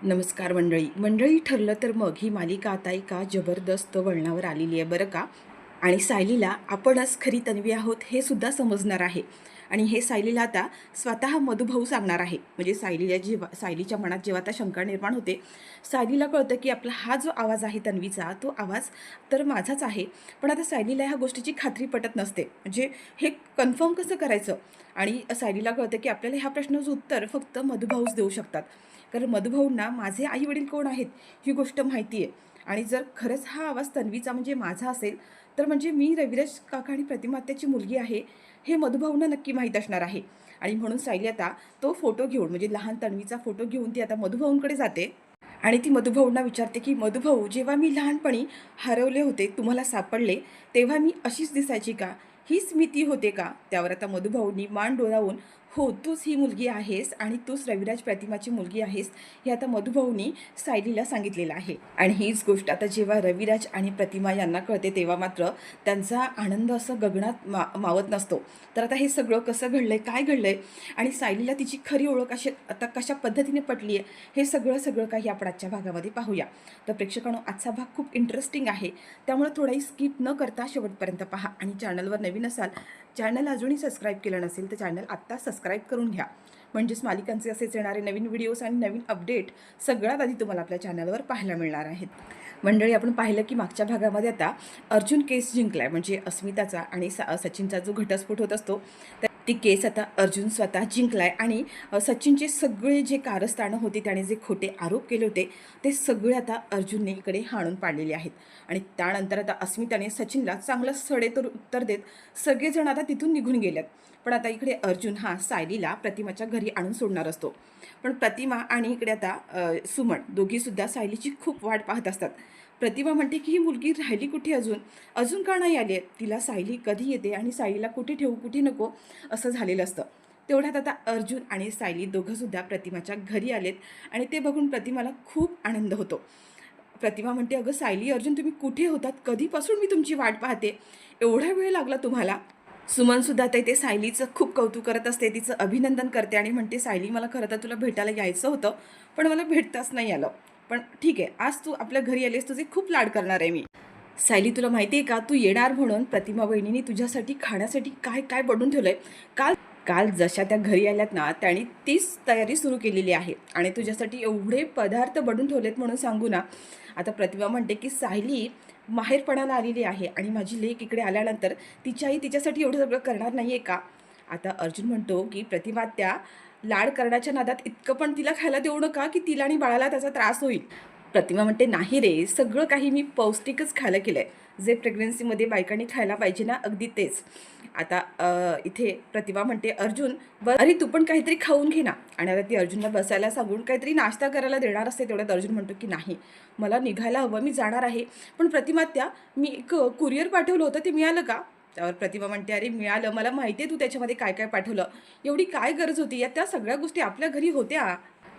नमस्कार मंडळी. मंडळी, ठरलं तर मग ही मालिका आता एका जबरदस्त वळणावर आलेली आहे बरं का. आणि सायलीला आपणच खरी तन्वी आहोत हे सुद्धा समजणार आहे. आणि हे सायलीला आता स्वतः मधुभाऊ सांगणार आहे. म्हणजे सायलीला जेव्हा सायलीच्या मनात जेव्हा आता शंका निर्माण होते, सायलीला कळतं की आपला हा जो आवाज आहे तन्वीचा, तो आवाज तर माझाच आहे. पण आता सायलीला ह्या गोष्टीची खात्री पटत नसते. म्हणजे हे कन्फर्म कसं करायचं. आणि सायलीला कळतं की आपल्याला ह्या प्रश्नाचं उत्तर फक्त मधुभाऊच देऊ शकतात. कारण मधुभाऊंना माझे आई-वडील कोण आहेत ही गोष्ट माहिती आहे. आणि जर खरंच हा आवाज तन्वीचा म्हणजे माझा असेल, तर म्हणजे मी रविराज काका आणि प्रतिमा आत्याची मुलगी आहे, हे मधुभाऊंना नक्की माहीत असणार आहे. आणि म्हणून सायली आता तो फोटो घेऊन, म्हणजे लहान तन्वीचा फोटो घेऊन ती आता मधुभाऊंकडे जाते. आणि ती मधुभाऊंना विचारते की मधुभाऊ, जेव्हा मी लहानपणी हरवले होते, तुम्हाला सापडले, तेव्हा मी अशीच दिसायची का? हीच मी ती होते का? त्यावर आता मधुभाऊंनी मान डोलावून, हो, तूच ही मुलगी आहेस आणि तूच रविराज प्रतिमाची मुलगी आहेस, हे आता मधुभाऊंनी सायलीला सांगितलेलं आहे. आणि हीच गोष्ट आता जेव्हा रविराज आणि प्रतिमा यांना कळते, तेव्हा मात्र त्यांचा आनंद असं गगनात मावत नसतो. तर आता हे सगळं कसं घडलंय, काय घडलंय, आणि सायलीला तिची खरी ओळख आता कशा पद्धतीने पटली आहे, हे सगळं सगळं काही आपण आजच्या भागामध्ये पाहूया. तर प्रेक्षकांनो, आजचा भाग खूप इंटरेस्टिंग आहे, त्यामुळे थोडाही स्किप न करता शेवटपर्यंत पहा. आणि चॅनलवर नवीन असाल, चॅनल अजूनही सबस्क्राईब केलं नसेल तर चॅनल आत्ता सबस्क्राईब करून घ्या. म्हणजेच मालिकांचे असेच येणारे नवीन व्हिडिओज आणि नवीन अपडेट सगळ्यात आधी तुम्हाला आपल्या चॅनलवर पाहायला मिळणार आहेत. मंडळी, आपण पाहिलं की मागच्या भागामध्ये आता अर्जुन केस जिंकलाय. म्हणजे अस्मिताचा आणि सचिनचा जो घटस्फोट होत असतो, ती केस आता अर्जुन स्वतः जिंकलाय. आणि सचिनचे सगळे जे कारस्थानं होती, त्याने जे खोटे आरोप केले होते, ते सगळे आता अर्जुनने इकडे हाणून पाडलेले आहेत. आणि त्यानंतर आता अस्मिताने सचिनला चांगलं सडेतोड उत्तर देत सगळेजण आता तिथून निघून गेलेत. पण आता इकडे अर्जुन हा सायलीला प्रतिमाच्या घरी आणून सोडणार असतो. पण प्रतिमा आणि इकडे आता सुमन दोघीसुद्धा सायलीची खूप वाट पाहत असतात. प्रतिमा म्हणते की ही मुलगी राहिली कुठे, अजून अजून का नाही आली आहे, तिला सायली कधी येते आणि सायलीला कुठे ठेवू कुठे नको असं झालेलं असतं. तेवढ्यात आता अर्जुन आणि सायली दोघंसुद्धा प्रतिमाच्या घरी आलेत. आणि ते बघून प्रतिमाला खूप आनंद होतो. प्रतिमा म्हणते, अगं सायली, अर्जुन, तुम्ही कुठे होतात, कधीपासून मी तुमची वाट पाहते, एवढा वेळ लागला तुम्हाला. सुमनसुद्धा ते सायलीचं खूप कौतुक करत असते, तिचं अभिनंदन करते आणि म्हणते, सायली, मला खरं तर तुला भेटायला यायचं होतं, पण मला भेटताच नाही आलं. पण ठीक आहे, आज तू आपल्या घरी आलीस, तुझे खूप लाड करणार आहे मी. सायली, तुला माहिती आहे का, तू येणार म्हणून प्रतिमा वहिनीने तुझ्यासाठी खाण्यासाठी काय काय बनवून ठेवलंय. काल काल जशा त्या घरी आल्यात ना, त्याने तीच तयारी सुरू केलेली आहे आणि तुझ्यासाठी एवढे पदार्थ बनवून ठेवलेत म्हणून सांगू ना. आता प्रतिभा म्हणते की सायली माहेरपणाला आलेली आहे आणि माझी लेक इकडे आल्यानंतर तिची आई तिच्यासाठी एवढं सगळं करणार नाही आहे का? आता अर्जुन म्हणतो की प्रतिभा, त्या लाड करण्याच्या नादात इतकं पण तिला खायला देऊ नका की तिला आणि बाळाला त्याचा त्रास होईल. प्रतिमा म्हणते, नाही रे, सगळं काही मी पौष्टिकच खायला केलं आहे, जे प्रेग्नन्सीमध्ये बायकांनी खायला पाहिजे ना, अगदी तेच. आता इथे प्रतिभा म्हणते, अर्जुन अरे तू पण काहीतरी खाऊन घे ना. आणि आता ती अर्जुनला बसायला सांगून काहीतरी नाश्ता करायला देणार असते, तेवढ्यात अर्जुन म्हणतो की नाही, मला निघायला हवं, मी जाणार आहे. पण प्रतिमा, मी एक कुरिअर पाठवलं होतं, ते मिळालं का? त्यावर प्रतिभा म्हणते, अरे मिळालं, मला माहिती आहे तू त्याच्यामध्ये काय काय पाठवलं, एवढी काय गरज होती, या त्या सगळ्या गोष्टी आपल्या घरी होत्या.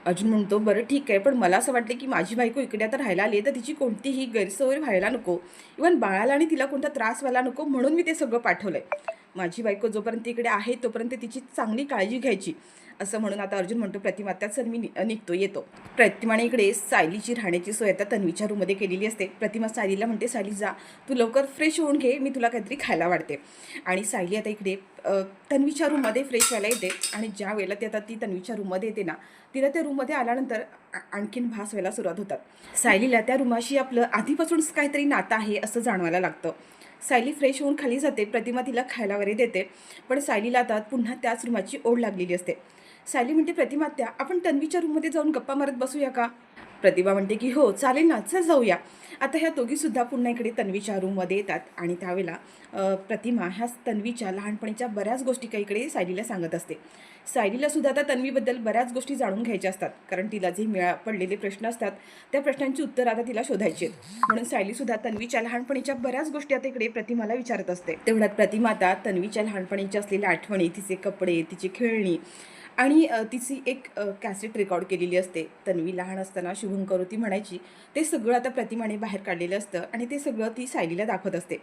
अर्जुन म्हणतो, बरं ठीक आहे, पण मला असं वाटलं की माझी बायको इकडे आता राहायला आली तर तिची कोणतीही गैरसोय व्हायला नको, इव्हन बाळाला आणि तिला कोणता त्रास व्हायला नको, म्हणून मी ते सगळं पाठवलं आहे. माझी बायको जोपर्यंत इकडे आहे तोपर्यंत तिची चांगली काळजी घ्यायची, असं म्हणून आता अर्जुन म्हणतो, प्रतिमा, त्याच मी निघतो, येतो. प्रतिमाने इकडे सायलीची राहण्याची सोय आता तन्वीच्या रूममध्ये केलेली असते. प्रतिमा सायलीला म्हणते, सायली जा, तू लवकर फ्रेश होऊन घे, मी तुला काहीतरी खायला वाढते. आणि सायली आता इकडे तन्वीच्या रूममध्ये फ्रेश व्हायला येते. आणि ज्या वेळेला ती तन्वीच्या रूममध्ये येते ना, तिला त्या रूममध्ये आल्यानंतर आणखीन भास व्हायला सुरुवात होतात. सायलीला त्या रूमाशी आपलं आधीपासूनच काहीतरी नातं आहे असं जाणवायला लागतं. सायली फ्रेश होऊन खाली जाते, प्रतिमा तिला खायला वगैरे देते. पण सायलीला आता पुन्हा त्याच रूमाची ओढ लागलेली असते. सायली म्हणते, प्रतिमा, आपण तन्वीच्या रूममध्ये जाऊन गप्पा मारत बसूया का? प्रतिभा म्हणते की हो चालेल ना, चल जाऊया. आता ह्या दोघीसुद्धा पुन्हा इकडे तन्वीच्या रूममध्ये येतात. आणि त्यावेळेला प्रतिमा ह्या तन्वीच्या लहानपणीच्या बऱ्याच गोष्टी काही इकडे सायलीला सांगत असते. सायलीलासुद्धा आता तन्वीबद्दल बऱ्याच गोष्टी जाणून घ्यायच्या असतात, कारण तिला जे पडलेले प्रश्न असतात त्या प्रश्नांची उत्तर आता तिला शोधायची आहेत. म्हणून सायलीसुद्धा तन्वीच्या लहानपणीच्या बऱ्याच गोष्टी आता इकडे प्रतिमाला विचारत असते. तेवढ्यात प्रतिमा आता तन्वीच्या लहानपणीच्या असलेल्या आठवणी, तिचे कपडे, तिची खेळणी आणि तिची एक कॅसेट रेकॉर्ड केलेली असते. तन्वी लहान असताना शुभंकरोती म्हणायची, ते सगळं आता प्रतिमाने बाहेर काढलेलं असतं आणि ते सगळं ती सायलीला दाखवत असते.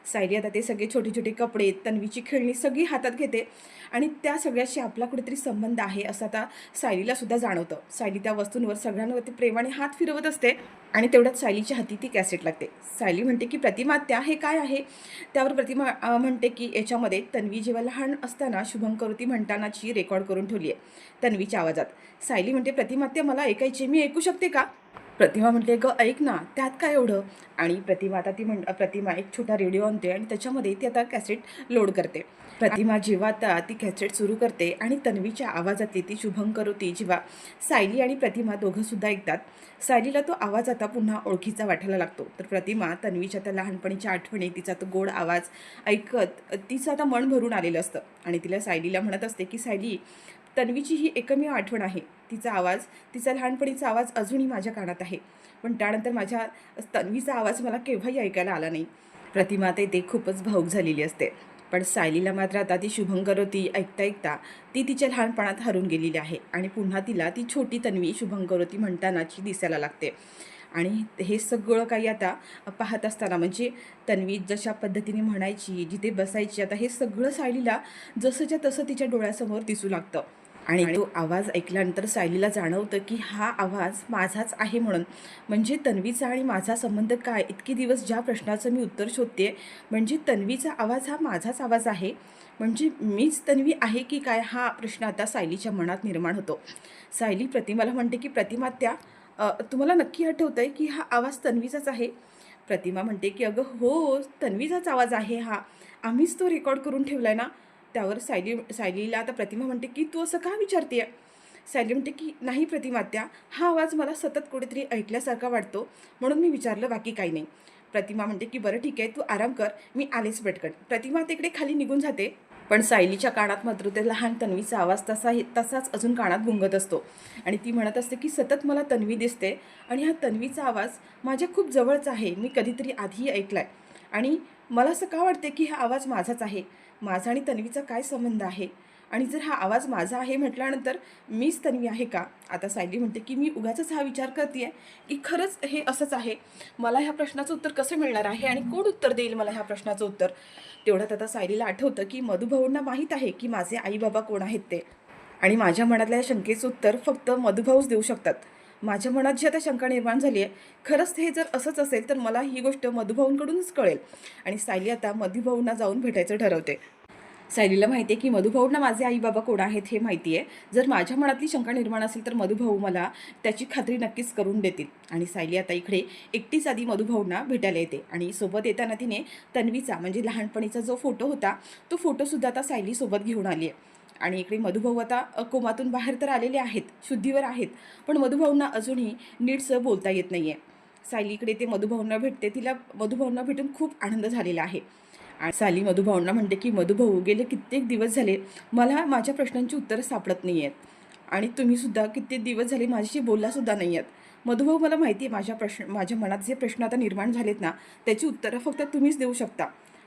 सायली आता ते सगळे छोटे छोटे कपडे, तन्वीची खेळणी सगळी हातात घेते आणि त्या सगळ्याशी आपला कुठेतरी संबंध आहे असं आता सायलीलासुद्धा जाणवतं. सायली त्या वस्तूंवर सगळ्यांवरती प्रेमाने हात फिरवत असते आणि तेवढ्यात सायलीच्या हाती ती कॅसेट लागते. सायली म्हणते की प्रतिमा त्या हे काय आहे? त्यावर प्रतिमा म्हणते की याच्यामध्ये तन्वी जेव्हा लहान असताना शुभम करोती म्हणतानाची रेकॉर्ड करून ठेवली आहे तन्वीच्या आवाजात. सायली म्हणते प्रतिमा मला ऐकायचे, मी ऐकू शकते का? प्रतिमा म्हटले गं ऐक ना, त्यात काय एवढं? आणि प्रतिमा आता प्रतिमा एक छोटा रेडिओ आणते आणि त्याच्यामध्ये ती आता कॅसेट लोड करते. प्रतिमा जेव्हा आता ती कॅसेट सुरू करते आणि तन्वीच्या आवाजातली ती शुभम करोती जेव्हा सायली आणि प्रतिमा दोघंसुद्धा ऐकतात, सायलीला तो आवाज आता पुन्हा ओळखीचा वाटायला लागतो. तर प्रतिमा तन्वीच्या त्या लहानपणीच्या आठवणी, तिचा तो गोड आवाज ऐकत तिचं आता मन भरून आलेलं असतं आणि तिला सायलीला म्हणत असते की सायली, तन्वीची ही एकमेव आठवण आहे. तिचा आवाज, तिचा लहानपणीचा आवाज अजूनही माझ्या कानात आहे, पण त्यानंतर माझ्या तन्वीचा आवाज मला केव्हाही ऐकायला आला नाही. प्रतिमा ते खूपच भावूक झालेली असते. पण सायलीला मात्र आता ती शुभम करोती ऐकता ऐकता ती तिच्या लहानपणात हरून गेलेली आहे आणि पुन्हा तिला ती छोटी तन्वी शुभम करोती म्हणतानाची दिसायला लागते. आणि हे सगळं काही आता पाहत असताना म्हणजे तन्वी जशा पद्धतीने म्हणायची, जिथे बसायची, आता हे सगळं सायलीला जसंच्या तसं तिच्या डोळ्यासमोर दिसू लागतं. आणि तो आवाज ऐकल्यानंतर सायलीला जाणवतं की हा आवाज माझाच आहे म्हणून. म्हणजे तन्वीचा आणि माझा संबंध काय? इतके दिवस ज्या प्रश्नाचं मी उत्तर शोधते, म्हणजे तन्वीचा आवाज हा माझाच आवाज आहे, म्हणजे मीच तन्वी आहे की काय? हा प्रश्न आता सायलीच्या मनात निर्माण होतो. सायली प्रतिमाला म्हणते की प्रतिमा तुम्हाला नक्की आठवतं आहे की हा आवाज तन्वीचाच आहे? प्रतिमा म्हणते की अगं हो, तन्वीचाच आवाज आहे हा, आम्हीच तो रेकॉर्ड करून ठेवला आहे ना. त्यावर सायलीला आता प्रतिमा म्हणते की तू असं का विचारते आहे? सायली म्हणते की नाही प्रतिमा हा आवाज मला सतत कुठेतरी ऐकल्यासारखा वाटतो म्हणून मी विचारलं, बाकी काही नाही. प्रतिमा म्हणते की बरं ठीक आहे, तू आराम कर, मी आलेच पटकन. प्रतिमा तिकडे खाली निघून जाते, पण सायलीच्या कानात मात्र ते लहान तन्वीचा आवाज तसाच अजून कानात घुंगत असतो आणि ती म्हणत असते की सतत मला तन्वी दिसते आणि हा तन्वीचा आवाज माझ्या खूप जवळचा आहे, मी कधीतरी आधीही ऐकला आहे आणि मला असं का वाटते की हा आवाज माझाच आहे? माझा आणि तन्वीचा काय संबंध आहे? आणि जर हा आवाज माझा आहे म्हटल्यानंतर मीच तन्वी आहे का? आता सायली म्हणते की मी उगाचच हा विचार करते आहे की खरंच हे असंच आहे. मला ह्या प्रश्नाचं उत्तर कसं मिळणार आहे आणि कोण उत्तर देईल मला ह्या प्रश्नाचं उत्तर? तेवढ्यात आता सायलीला आठवतं की मधुभाऊंना माहीत आहे की माझे आई बाबा कोण आहेत ते, आणि माझ्या मनातल्या या शंकेचं उत्तर फक्त मधुभाऊच देऊ शकतात. माझ्या मनात जी आता शंका निर्माण झाली आहे, खरंच हे जर असंच असेल तर मला ही गोष्ट मधुभाऊंकडूनच कळेल. आणि सायली आता मधुभाऊंना जाऊन भेटायचं ठरवते. सायलीला माहिती आहे की मधुभाऊंना माझे आई बाबा कोण आहेत हे माहिती आहे. जर माझ्या मनातली शंका निर्माण असेल तर मधुभाऊ मला त्याची खात्री नक्कीच करून देतील. आणि सायली आता इकडे एकटीच आधी मधुभाऊंना भेटायला येते आणि सोबत येताना तिने तन्वीचा म्हणजे लहानपणीचा जो फोटो होता तो फोटोसुद्धा आता सायलीसोबत घेऊन आली आहे. आणि इकडे मधुभाऊ आता कोमातून बाहेर तर आलेले आहेत, शुद्धीवर आहेत, पण मधुभाऊंना अजूनही नीटसं बोलता येत नाही आहे. सायली इकडे ते मधुभाऊंना भेटते, तिला मधुभाऊंना भेटून खूप आनंद झालेला आहे. आणि सायली मधुभाऊंना म्हणते की मधुभाऊ, गेले कित्येक दिवस झाले मला माझ्या प्रश्नांची उत्तरं सापडत नाही आहेत आणि तुम्हीसुद्धा कित्येक दिवस झाले माझ्याशी बोललासुद्धा नाही आहेत. मधुभाऊ, मला माहिती आहे माझ्या मनात जे प्रश्न आता निर्माण झालेत ना, त्याची उत्तरं फक्त तुम्हीच देऊ शकता.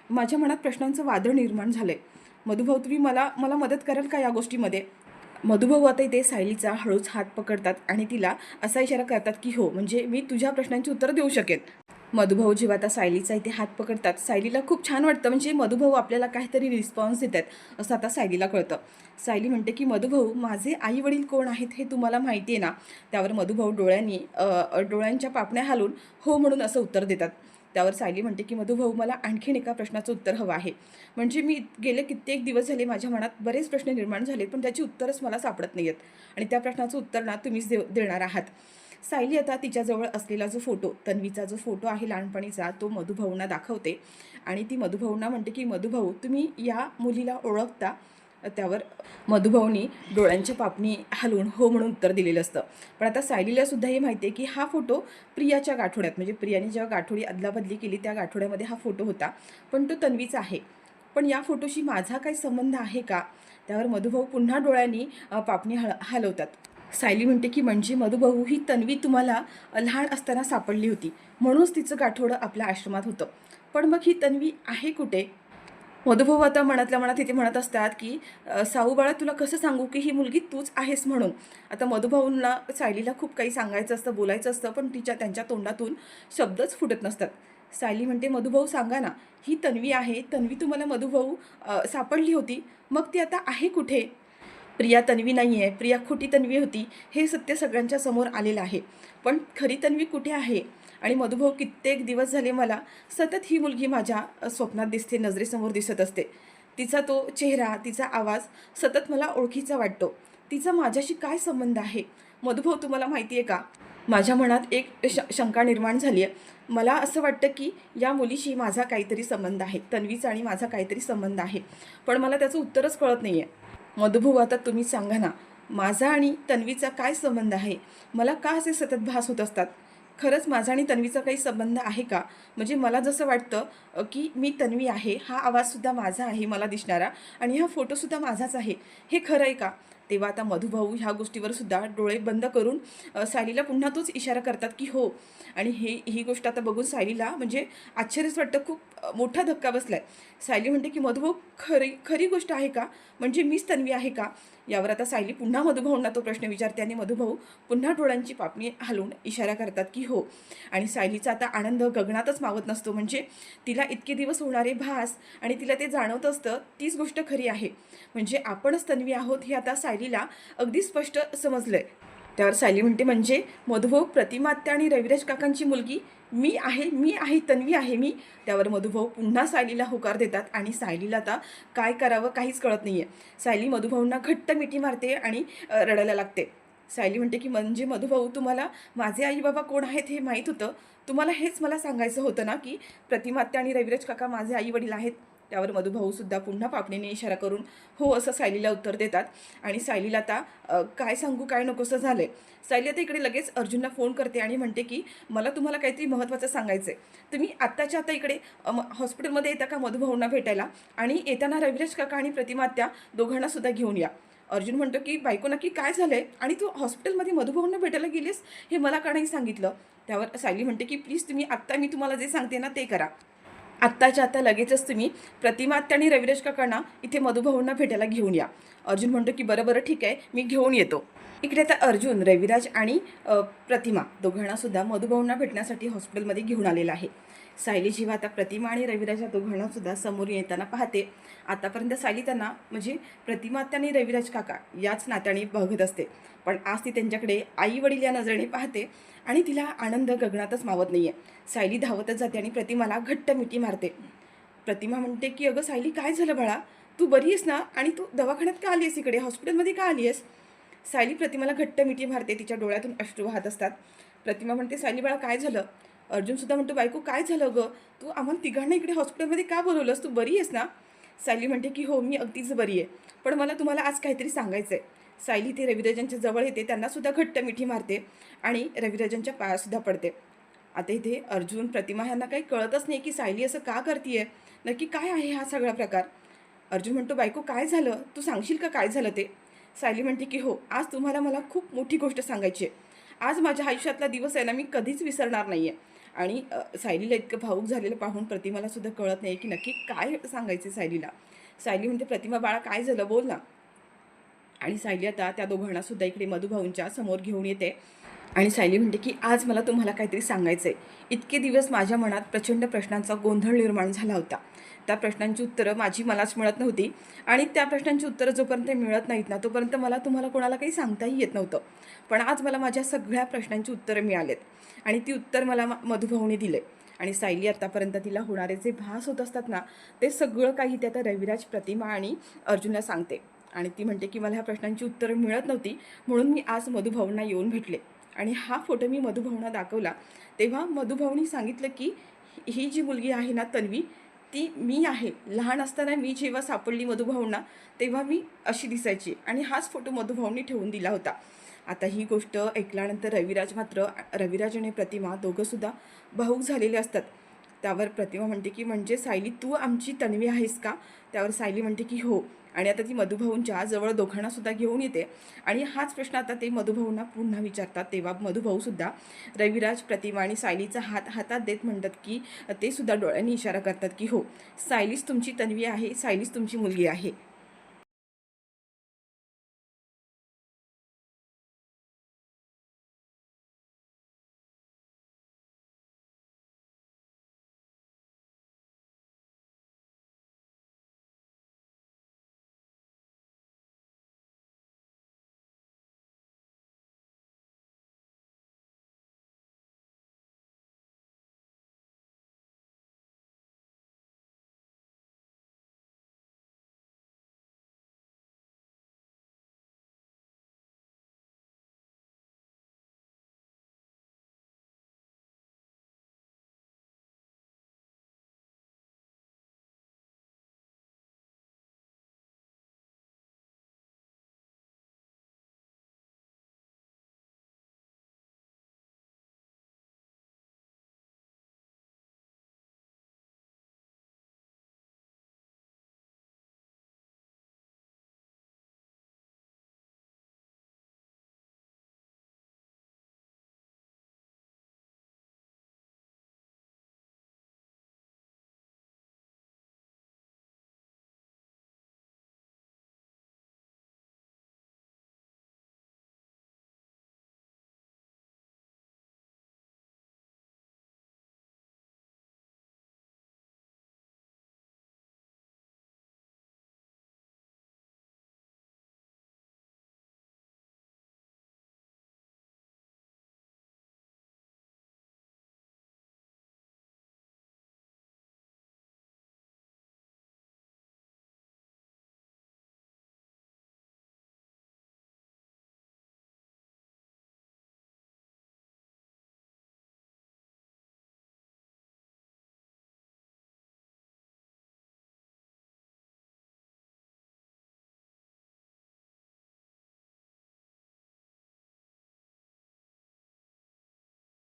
माझ्या मनात प्रश्नांचं वादळ निर्माण झालं आहे. मधुभाऊ, तुम्ही मला मदत कराल का या गोष्टीमध्ये? मधुभाऊ आता इथे सायलीचा हळूच हात पकडतात आणि तिला असा इशारा करतात की हो, म्हणजे मी तुझ्या प्रश्नांची उत्तरं देऊ शकेन. मधुभाऊ जेव्हा आता सायलीचा इथे हात पकडतात, सायलीला खूप छान वाटतं, म्हणजे मधुभाऊ आपल्याला काहीतरी रिस्पॉन्स देत आहेत असं आता सायलीला कळतं. सायली म्हणते की मधुभाऊ, माझे आई वडील कोण आहेत हे तुम्हाला माहिती आहे ना? त्यावर मधुभाऊ डोळ्यांच्या पापण्या हालून हो म्हणून असं उत्तर देतात. त्यावर सायली म्हणते की मधुभाऊ, मला आणखीन एका प्रश्नाचं उत्तर हवं आहे. म्हणजे मी गेले कित्येक दिवस झाले माझ्या मनात बरेच प्रश्न निर्माण झालेत, पण त्याची उत्तरच मला सापडत नाही आहेत आणि त्या प्रश्नाचं उत्तर ना तुम्हीच देणार आहात. सायली आता तिच्याजवळ असलेला जो फोटो, तन्वीचा जो फोटो आहे लहानपणीचा, तो मधुभाऊंना दाखवते आणि ती मधुभाऊंना म्हणते की मधुभाऊ, तुम्ही या मुलीला ओळखता? त्यावर मधुभाऊनी डोळ्यांच्या पापणी हलवून हो म्हणून उत्तर दिलेलं असतं. पण आता सायलीलासुद्धा हे माहिती आहे की हा फोटो प्रियाच्या गाठोड्यात, म्हणजे प्रियाने जेव्हा गाठोडी अदलाबदली केली त्या गाठोड्यामध्ये हा फोटो होता, पण तो तन्वीचा आहे. पण या फोटोशी माझा काही संबंध आहे का? त्यावर मधुभाऊ पुन्हा डोळ्यांनी पापणी हलवतात. सायली म्हणते की म्हणजे मधुभाऊ, ही तन्वी तुम्हाला लहान असताना सापडली होती म्हणूनच तिचं गाठोडं आपल्या आश्रमात होतं, पण मग ही तन्वी आहे कुठे? मधुभाऊ आता मनातल्या मनात इथे म्हणत असतात की साऊ बाळा, तुला कसं सांगू की ही मुलगी तूच आहेस म्हणून. आता मधुभाऊंना सायलीला खूप काही सांगायचं असतं, बोलायचं असतं, पण त्यांच्या तोंडातून शब्दच फुटत नसतात. सायली म्हणते, मधुभाऊ सांगा ना, ही तन्वी आहे, तन्वी तुम्हाला मधुभाऊ सापडली होती, मग ती आता आहे कुठे? प्रिया तन्वी नाही आहे, प्रिया खोटी तन्वी होती, हे सत्य सगळ्यांच्या समोर आलेलं आहे. पण खरी तन्वी कुठे आहे? आणि मधुभाऊ, कित्येक दिवस झाले मला सतत ही मुलगी माझ्या स्वप्नात दिसते, नजरेसमोर दिसत असते. तिचा तो चेहरा, तिचा आवाज सतत मला ओळखीचा वाटतो. तिचा माझ्याशी काय संबंध आहे? मधुभाऊ, तुम्हाला माहिती आहे का, माझ्या मनात एक शंका निर्माण झाली आहे. मला असं वाटतं की या मुलीशी माझा काहीतरी संबंध आहे, तन्वीचा आणि माझा काहीतरी संबंध आहे, पण मला त्याचं उत्तरच कळत नाही आहे. मधुभाऊ, आता तुम्हीच सांगा ना, माझा आणि तन्वीचा काय संबंध आहे? मला का असे सतत भास होत असतात? खरंच माझा आणि तन्वीचा काही संबंध आहे का? म्हणजे मला जसं वाटतं की मी तन्वी आहे, हा आवाजसुद्धा माझा आहे मला दिसणारा, आणि हा फोटोसुद्धा माझाच आहे, हे खरं आहे का? तेव्हा आता मधुभाऊ ह्या गोष्टीवर सुद्धा डोळे बंद करून सायलीला पुन्हा तोच इशारा करतात की हो. आणि ही गोष्ट आता बघून सायलीला म्हणजे आश्चर्यच वाटतं, खूप मोठा धक्का बसलाय. सायली म्हणते की मधुभाऊ, खरी खरी गोष्ट आहे का? म्हणजे मीच तन्वी आहे का? यावर आता सायली पुन्हा मधुभाऊंना तो प्रश्न विचारते आणि मधुभाऊ पुन्हा डोळ्यांची पापणी हलवून इशारा करतात की हो. आणि सायलीचा आता आनंद गगनातच मावत नसतो. म्हणजे तिला इतके दिवस होणारे भास आणि तिला ते जाणवत असतं, तीच गोष्ट खरी आहे. म्हणजे आपणच तन्वी आहोत हे आता सायलीला अगदी स्पष्ट समजलंय. त्यावर सायली म्हणते, म्हणजे मधुभाऊ, प्रतिमा आत्या आणि रविराज काकांची मुलगी मी आहे, तन्वी आहे मी. त्यावर मधुभाऊ पुन्हा सायलीला होकार देतात आणि सायलीला आता काय करावं काहीच कळत नाही आहे. सायली मधुभाऊंना घट्ट मिठी मारते आणि रडायला लागते. सायली म्हणते की म्हणजे मधुभाऊ, तुम्हाला माझे आई बाबा कोण आहेत हे माहीत होतं, तुम्हाला हेच मला सांगायचं होतं ना की प्रतिमा आत्या आणि रविराज काका माझे आई वडील आहेत? त्यावर मधुभाऊसुद्धा पुन्हा पापणीने इशारा करून हो असं सायलीला उत्तर देतात. आणि सायलीला आता काय सांगू काय नकोसं झालं आहे. सायली आता इकडे लगेच अर्जुनला फोन करते आणि म्हणते की मला तुम्हाला काहीतरी महत्त्वाचं सांगायचं आहे, तुम्ही आत्ताच्या आता इकडे हॉस्पिटलमध्ये येता का मधुभाऊंना भेटायला? आणि येताना रविराज काका आणि प्रतिमा आत्या दोघांनासुद्धा घेऊन या. अर्जुन म्हणतो की बायको, नक्की काय झालं आहे? आणि तू हॉस्पिटलमध्ये मधुभाऊंना भेटायला गेलीस हे मला का नाही सांगितलं? त्यावर सायली म्हणते की प्लीज तुम्ही आत्ता मी तुम्हाला जे सांगते ना ते करा. आत्ताच्या आता लगेचच तुम्ही प्रतिमा आत्या आणि रविराज काकांना इथे मधुभाऊंना भेटायला घेऊन या. अर्जुन म्हणतो की बरं ठीक आहे, मी घेऊन येतो. इकडे आता अर्जुन, रविराज आणि प्रतिमा दोघांनासुद्धा मधुभाऊंना भेटण्यासाठी हॉस्पिटलमध्ये घेऊन आलेला आहे. सायली जेव्हा आता प्रतिमा आणि रविराज या दोघांनासुद्धा समोर येताना पाहते, आतापर्यंत सायली त्यांना म्हणजे प्रतिमा आत्या आणि रविराज काका याच नात्याने बघत असते, पण आज ती त्यांच्याकडे आई वडील या नजरेने पाहते आणि तिला आनंद गगनातच मावत नाही आहे. सायली धावतच जाते आणि प्रतिमाला घट्ट मिठी मारते. प्रतिमा म्हणते की अगं सायली, काय झालं बाळा, तू बरी आहेस ना? आणि तू दवाखान्यात का आली आहेस, इकडे हॉस्पिटलमध्ये का आली आहेस? सायली प्रतिमाला घट्ट मिठी मारते, तिच्या डोळ्यातून अश्रू वाहत असतात. प्रतिमा म्हणते, सायली बाळा काय झालं? अर्जुनसुद्धा म्हणतो, बायको काय झालं गं, तू आम्हाला तिघांना इकडे हॉस्पिटलमध्ये का बोलवलंस, तू बरी आहेस ना? सायली म्हणते की हो, मी अगदीच बरी आहे, पण मला तुम्हाला आज काहीतरी सांगायचं आहे. सायली ते रविराजांच्या जवळ येते, त्यांनासुद्धा घट्ट मिठी मारते आणि रविराजांच्या पायासुद्धा पडते. आता इथे अर्जुन, प्रतिमा ह्यांना काही कळतच नाही की सायली असं का करते आहे, नक्की काय आहे हा सगळा प्रकार. अर्जुन म्हणतो, बायको काय झालं, तू सांगशील का काय झालं ते? सायली म्हणते की हो, आज तुम्हाला मला खूप मोठी गोष्ट सांगायची आहे. आज माझ्या आयुष्यातला दिवस आहे ना, मी कधीच विसरणार नाही आहे. आणि सायलीला इतकं भावूक झालेलं पाहून प्रतिमाला सुद्धा कळत नाही की नक्की काय सांगायचं सायलीला. सायली म्हणते, प्रतिमा बाळा काय झालं, बोल ना. आणि सायली आता त्या दोघांनासुद्धा इकडे मधुभाऊंच्या समोर घेऊन येते आणि सायली म्हणते की आज मला तुम्हाला काहीतरी सांगायचं आहे. इतके दिवस माझ्या मनात प्रचंड प्रश्नांचा गोंधळ निर्माण झाला होता. त्या प्रश्नांची उत्तरं मलाच मिळत नव्हती आणि त्या प्रश्नांची उत्तरं जोपर्यंत मिळत नाहीत ना, तोपर्यंत मला तुम्हाला कोणाला काही सांगताही येत नव्हतं. पण आज मला माझ्या सगळ्या प्रश्नांची उत्तरं मिळालेत आणि ती उत्तर मला मधुभाऊने दिले. आणि सायली आत्तापर्यंत तिला होणारे जे भास होत असतात ना, ते सगळं काही ते आता रविराज, प्रतिमा आणि अर्जुनला सांगते. आणि ती म्हणते की मला ह्या प्रश्नांची उत्तरं मिळत नव्हती, म्हणून मी आज मधुभाऊंना येऊन भेटले. आणि हा फोटो मी मधुभाऊंना दाखवला, तेव्हा मधुभाऊंनी सांगितलं की ही जी मुलगी आहे ना तन्वी, ती मी आहे. लहान असताना मी जेव्हा सापडली मधुभाऊंना, तेव्हा मी अशी दिसायची आणि हाच फोटो मधुभाऊंनी ठेवून दिला होता. आता ही गोष्ट ऐकल्यानंतर रविराज आणि प्रतिमा दोघंसुद्धा भावूक झालेले असतात. त्यावर प्रतिमा म्हणते की म्हणजे सायली, तू आमची तन्वी आहेस का? त्यावर सायली म्हणते की हो. आणि आता ती मधुभाऊंच्या जवळ दोघांनासुद्धा घेऊन येते आणि हाच प्रश्न आता ते मधुभाऊंना पुन्हा विचारतात. तेव्हा मधुभाऊसुद्धा रविराज, प्रतिमा आणि सायलीचा हात हातात देत म्हणतात की ते सुद्धा डोळ्यांनी इशारा करतात की हो, सायलीच तुमची तन्वी आहे, सायलीच तुमची मुलगी आहे.